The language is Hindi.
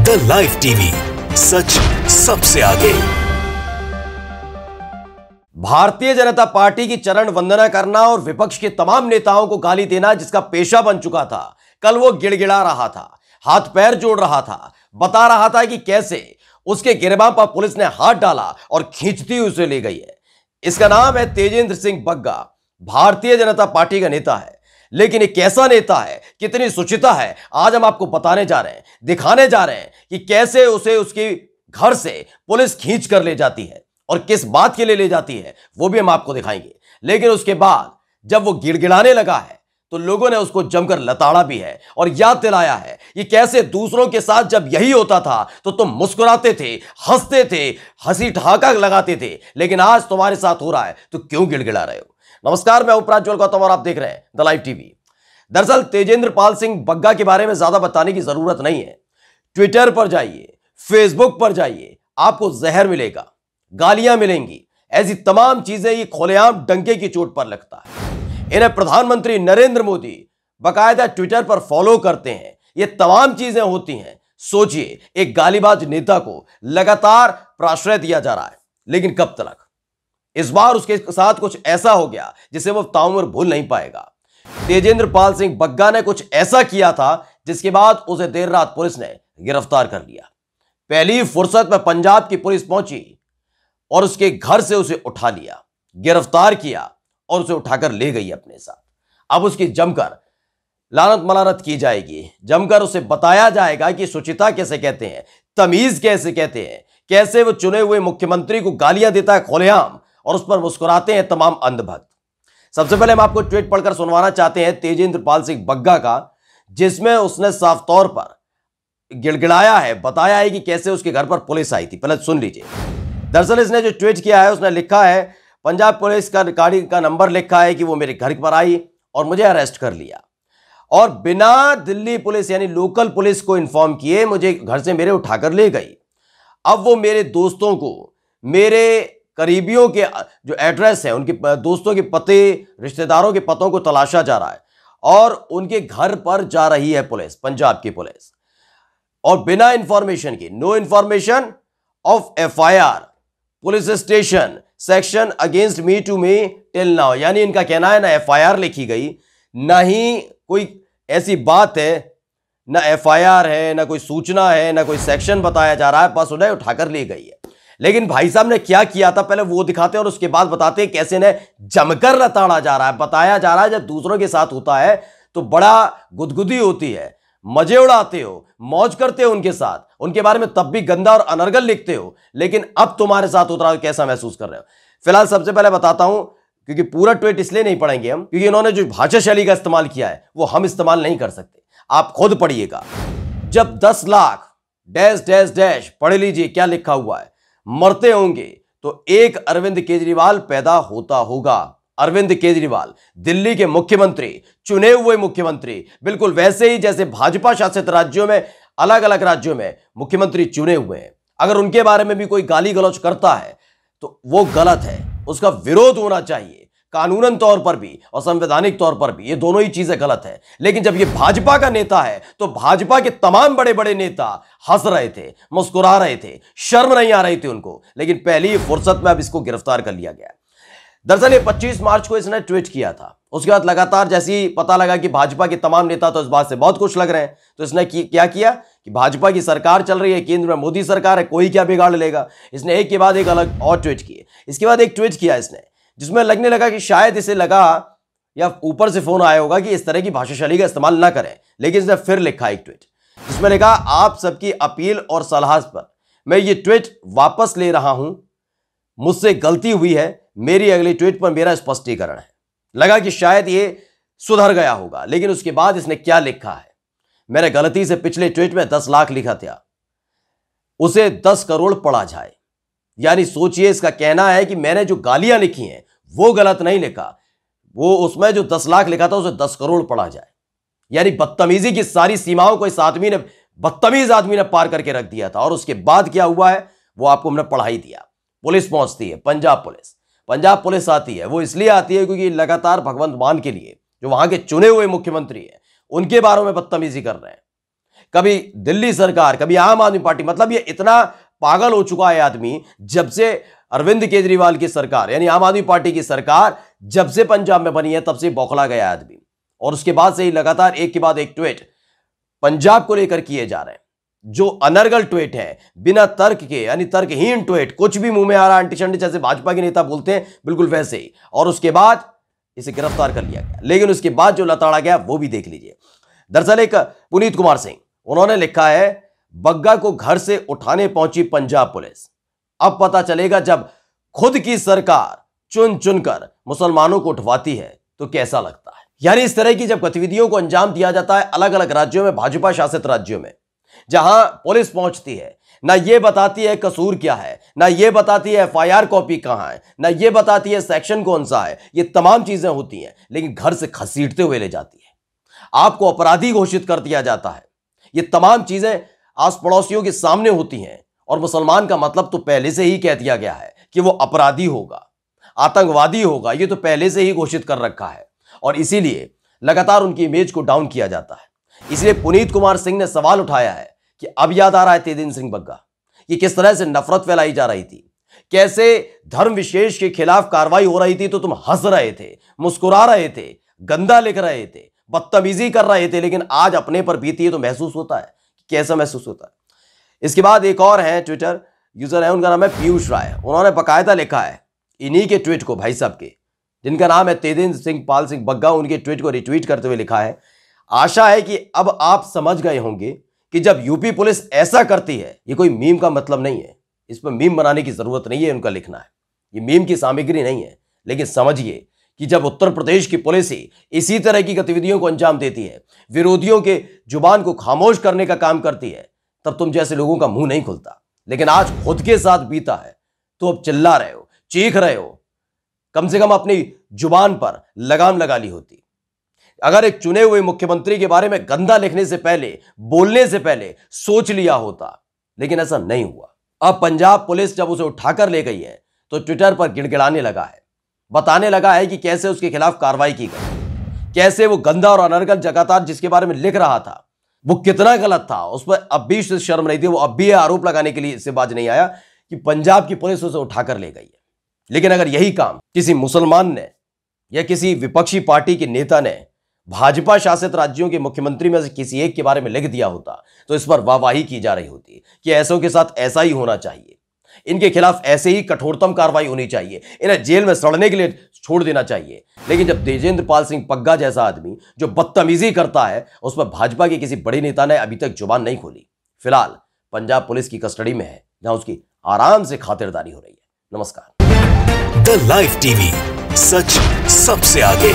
द लाइव टीवी, सच सबसे आगे। भारतीय जनता पार्टी की चरण वंदना करना और विपक्ष के तमाम नेताओं को गाली देना जिसका पेशा बन चुका था, कल वो गिड़गिड़ा रहा था, हाथ पैर जोड़ रहा था, बता रहा था कि कैसे उसके गिरबान पर पुलिस ने हाथ डाला और खींचती उसे ले गई है। इसका नाम है तेजेंद्र सिंह बग्गा। भारतीय जनता पार्टी का नेता है, लेकिन एक कैसा नेता है, कितनी सुचिता है, आज हम आपको बताने जा रहे हैं, दिखाने जा रहे हैं कि कैसे उसे उसके घर से पुलिस खींच कर ले जाती है और किस बात के लिए ले जाती है वो भी हम आपको दिखाएंगे। लेकिन उसके बाद जब वो गिड़गिड़ाने लगा है तो लोगों ने उसको जमकर लताड़ा भी है और याद दिलाया है कि कैसे दूसरों के साथ जब यही होता था तो तुम मुस्कुराते थे, हंसते थे, हंसी ठहाका लगाते थे, लेकिन आज तुम्हारे साथ हो रहा है तो क्यों गिड़गिड़ा रहे हो। नमस्कार, मैं उपराज्यपाल गौतम और आप देख रहे हैं द लाइव टीवी। दरअसल तेजेंद्र पाल सिंह बग्गा के बारे में ज्यादा बताने की जरूरत नहीं है। ट्विटर पर जाइए, फेसबुक पर जाइए, आपको जहर मिलेगा, गालियां मिलेंगी, ऐसी तमाम चीजें ये खुलेआम डंके की चोट पर लगता है। इन्हें प्रधानमंत्री नरेंद्र मोदी बकायदा ट्विटर पर फॉलो करते हैं, ये तमाम चीजें होती हैं। सोचिए, एक गालीबाज नेता को लगातार प्रश्रय दिया जा रहा है, लेकिन कब तक। इस बार उसके साथ कुछ ऐसा हो गया जिसे वो ताउम्र भूल नहीं पाएगा। तेजेंद्र पाल सिंह बग्गा ने कुछ ऐसा किया था जिसके बाद उसे देर रात पुलिस ने गिरफ्तार कर लिया। पहली फुर्सत में पंजाब की पुलिस पहुंची और उसके घर से उसे उठा लिया, गिरफ्तार किया और उसे उठाकर ले गई अपने साथ। अब उसकी जमकर लानत मलानत की जाएगी, जमकर उसे बताया जाएगा कि सुचिता कैसे कहते हैं, तमीज कैसे कहते हैं, कैसे वो चुने हुए मुख्यमंत्री को गालियां देता है खुलेआम और उस पर मुस्कुराते हैं तमाम अंधभक्त। सबसे पहले हम आपको ट्वीट पढ़कर सुनवाना चाहते हैं तेजेंद्र पाल सिंह बग्गा का, जिसमें उसने साफ तौर पर गिड़गिड़ाया है, बताया है कि कैसे उसके घर पर पुलिस आई थी। पहले सुन लीजिए। दरअसल इसने जो ट्वीट किया है उसने लिखा है, पंजाब पुलिस का गाड़ी का नंबर लिखा है कि वो मेरे घर पर आई और मुझे अरेस्ट कर लिया और बिना दिल्ली पुलिस यानी लोकल पुलिस को इन्फॉर्म किए मुझे घर से मेरे उठाकर ले गई। अब वो मेरे दोस्तों को, मेरे करीबियों के जो एड्रेस है, उनके दोस्तों के पते, रिश्तेदारों के पतों को तलाशा जा रहा है और उनके घर पर जा रही है पुलिस, पंजाब की पुलिस, और बिना इंफॉर्मेशन की, no information of FIR, police station section against me to me till now. यानी इनका कहना है ना एफआईआर लिखी गई, ना ही कोई ऐसी बात है, ना एफआईआर है, ना कोई सूचना है, ना कोई सेक्शन बताया जा रहा है, बस उन्हें उठाकर ले गई है। लेकिन भाई साहब ने क्या किया था पहले वो दिखाते हैं और उसके बाद बताते हैं कैसे इन्हें जमकर लताड़ा जा रहा है। बताया जा रहा है जब दूसरों के साथ होता है तो बड़ा गुदगुदी होती है, मजे उड़ाते हो, मौज करते हो उनके साथ, उनके बारे में तब भी गंदा और अनर्गल लिखते हो, लेकिन अब तुम्हारे साथ होता है कैसा महसूस कर रहे हो। फिलहाल सबसे पहले बताता हूं, क्योंकि पूरा ट्वीट इसलिए नहीं पढ़ेंगे हम क्योंकि इन्होंने जो भाषा शैली का इस्तेमाल किया है वो हम इस्तेमाल नहीं कर सकते, आप खुद पढ़िएगा। जब 10 लाख डैश डैश डैश, पढ़ लीजिए क्या लिखा हुआ है, मरते होंगे तो एक अरविंद केजरीवाल पैदा होता होगा। अरविंद केजरीवाल दिल्ली के मुख्यमंत्री, चुने हुए मुख्यमंत्री, बिल्कुल वैसे ही जैसे भाजपा शासित राज्यों में, अलग अलग राज्यों में मुख्यमंत्री चुने हुए हैं। अगर उनके बारे में भी कोई गाली गलौज करता है तो वो गलत है, उसका विरोध होना चाहिए, कानूनन तौर पर भी और संवैधानिक तौर पर भी, ये दोनों ही चीजें गलत है। लेकिन जब ये भाजपा का नेता है तो भाजपा के तमाम बड़े बड़े नेता हंस रहे थे, मुस्कुरा रहे थे, शर्म नहीं आ रही थी उनको, लेकिन पहली फुर्सत में अब इसको गिरफ्तार कर लिया गया। दरअसल ये 25 मार्च को इसने ट्वीट किया था, उसके बाद लगातार जैसे ही पता लगा कि भाजपा के तमाम नेता तो इस बात से बहुत खुश लग रहे हैं, तो इसने क्या किया कि भाजपा की सरकार चल रही है, केंद्र में मोदी सरकार है, कोई क्या बिगाड़ लेगा। इसने एक के बाद एक अलग और ट्वीट किए। इसके बाद एक ट्वीट किया इसने जिसमें लगने लगा कि शायद इसे लगा या ऊपर से फोन आया होगा कि इस तरह की भाषा शैली का इस्तेमाल ना करें, लेकिन इसने फिर लिखा एक ट्वीट जिसमें लिखा, आप सबकी अपील और सलाह पर मैं ये ट्वीट वापस ले रहा हूं, मुझसे गलती हुई है, मेरी अगली ट्वीट पर मेरा स्पष्टीकरण है। लगा कि शायद ये सुधर गया होगा, लेकिन उसके बाद इसने क्या लिखा है, मैंने गलती से पिछले ट्वीट में 10 लाख लिखा था, उसे 10 करोड़ पढ़ा जाए। यानी सोचिए, इसका कहना है कि मैंने जो गालियां लिखी हैं वो गलत नहीं लिखा, वो उसमें जो 10 लाख लिखा था उसे 10 करोड़ पढ़ा जाए। यानी बदतमीजी की सारी सीमाओं को इस आदमी ने, बदतमीज आदमी ने पार करके रख दिया था। और उसके बाद क्या हुआ है वो आपको हमने पढ़ा ही दिया। पुलिस पहुंचती है, पंजाब पुलिस आती है, वो इसलिए आती है क्योंकि लगातार भगवंत मान के लिए जो वहां के चुने हुए मुख्यमंत्री हैं उनके बारे में बदतमीजी कर रहे हैं। कभी दिल्ली सरकार, कभी आम आदमी पार्टी। मतलब ये इतना पागल हो चुका है आदमी, जब से अरविंद केजरीवाल की सरकार यानी आम आदमी पार्टी की सरकार जब से पंजाब में बनी है तब से बौखला गया आदमी। और उसके बाद से ही लगातार एक के बाद एक ट्वीट पंजाब को लेकर किए जा रहे हैं, जो अनर्गल ट्वीट है, बिना तर्क के यानी तर्कहीन ट्वीट, कुछ भी मुंह में आ रहा, अंटी शंटी जैसे भाजपा के नेता बोलते हैं बिल्कुल वैसे ही। और उसके बाद इसे गिरफ्तार कर लिया गया, लेकिन उसके बाद जो लताड़ा गया वो भी देख लीजिए। दरअसल एक पुनीत कुमार सिंह, उन्होंने लिखा है, बग्गा को घर से उठाने पहुंची पंजाब पुलिस। अब पता चलेगा जब खुद की सरकार चुन चुनकर मुसलमानों को उठवाती है तो कैसा लगता है। यानी इस तरह की जब गतिविधियों को अंजाम दिया जाता है अलग अलग राज्यों में, भाजपा शासित राज्यों में, जहां पुलिस पहुंचती है, ना ये बताती है कसूर क्या है, ना ये बताती है एफआईआर कॉपी कहां है, ना ये बताती है सेक्शन कौन सा है, ये तमाम चीजें होती हैं, लेकिन घर से घसीटते हुए ले जाती है, आपको अपराधी घोषित कर दिया जाता है। ये तमाम चीजें आस पड़ोसियों के सामने होती हैं और मुसलमान का मतलब तो पहले से ही कह दिया गया है कि वो अपराधी होगा, आतंकवादी होगा, ये तो पहले से ही घोषित कर रखा है और इसीलिए लगातार उनकी इमेज को डाउन किया जाता है। इसलिए पुनीत कुमार सिंह ने सवाल उठाया है कि अब याद आ रहा है तेजेंद्र सिंह बग्गा, ये किस तरह से नफरत फैलाई जा रही थी, कैसे धर्म विशेष के खिलाफ कार्रवाई हो रही थी तो तुम हंस रहे थे, मुस्कुरा रहे थे, गंदा लिख रहे थे, बदतमीजी कर रहे थे, लेकिन आज अपने पर बीती है तो महसूस होता है। कैसा महसूस होता है। इसके बाद एक और है ट्विटर यूजर है, उनका नाम है पीयूष राय, उन्होंने बकायदा लिखा है इन्हीं के ट्वीट को, भाई साहब के, जिनका नाम है तेजेंद्र सिंह पाल सिंह बग्गा, उनके ट्वीट को रिट्वीट करते हुए लिखा है, आशा है कि अब आप समझ गए होंगे कि जब यूपी पुलिस ऐसा करती है, ये कोई मीम का मतलब नहीं है, इस पर मीम बनाने की जरूरत नहीं है, उनका लिखना है, ये मीम की सामग्री नहीं है, लेकिन समझिए कि जब उत्तर प्रदेश की पुलिस ही इसी तरह की गतिविधियों को अंजाम देती है, विरोधियों के जुबान को खामोश करने का काम करती है, तब तुम जैसे लोगों का मुंह नहीं खुलता। लेकिन आज खुद के साथ बीता है तो अब चिल्ला रहे हो, चीख रहे हो, कम से कम अपनी जुबान पर लगाम लगा ली होती। अगर एक चुने हुए मुख्यमंत्री के बारे में गंदा लिखने से पहले, बोलने से पहले सोच लिया होता, लेकिन ऐसा नहीं हुआ। अब पंजाब पुलिस जब उसे उठाकर ले गई है तो ट्विटर पर गिड़गिड़ाने लगा है, बताने लगा है कि कैसे उसके खिलाफ कार्रवाई की गई, कैसे वो गंदा और अनर्गल जगातार जिसके बारे में लिख रहा था वो कितना गलत था, उस पर अब भी शर्म नहीं थी, वो अब भी आरोप लगाने के लिए इससे बाज नहीं आया कि पंजाब की पुलिस उसे उठाकर ले गई है। लेकिन अगर यही काम किसी मुसलमान ने या किसी विपक्षी पार्टी के नेता ने भाजपा शासित राज्यों के मुख्यमंत्री में से किसी एक के बारे में लिख दिया होता तो इस पर वाहवाही की जा रही होती कि ऐसों के साथ ऐसा ही होना चाहिए, इनके खिलाफ ऐसे ही कठोरतम कार्रवाई होनी चाहिए, इन्हें जेल में सड़ने के लिए छोड़ देना चाहिए। लेकिन जब तेजेंद्र पाल सिंह बग्गा जैसा आदमी जो बदतमीजी करता है, उस पर भाजपा के किसी बड़े नेता ने अभी तक जुबान नहीं खोली। फिलहाल पंजाब पुलिस की कस्टडी में है, जहां उसकी आराम से खातिरदारी हो रही है। नमस्कार। द लाइव टीवी, सच सबसे आगे।